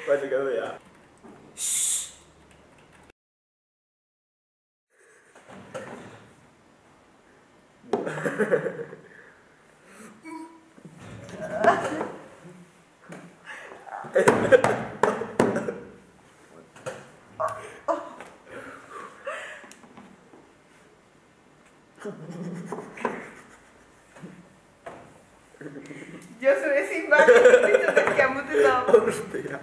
Baju dulu ya. Yo soy sin baño, que amo tu lado. Hostia.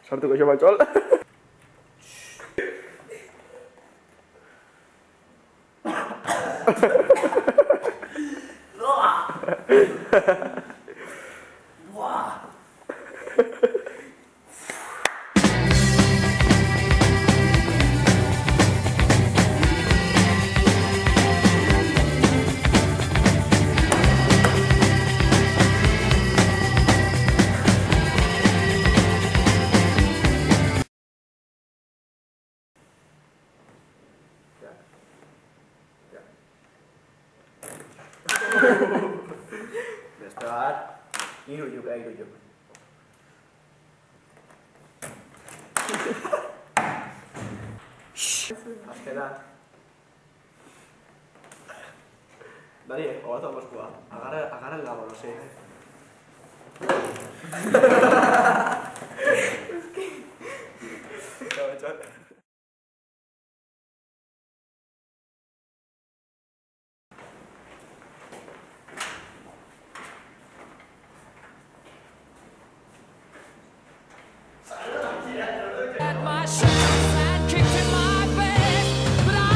Satu gue coba col. Udah start. Ini rujuk. Aspera. Dari otro bos gua. Agarra el lavo, no sé. Chao. At my shadow that kicked in my face, but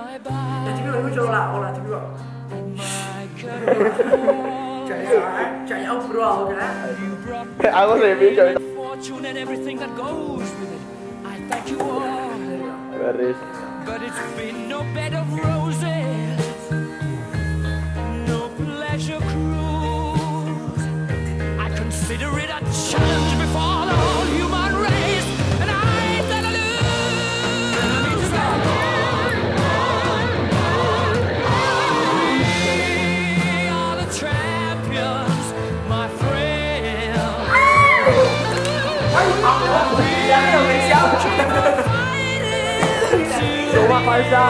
TV 你會做啦，好啦 TV 就有 bro 嘅。Aku lebih coy. Beres. But it's been no bed of roses, no pleasure cruise. I consider it a challenge before the whole human race, and I ain't gonna lose. We are the champions, my friend. Coba Faza.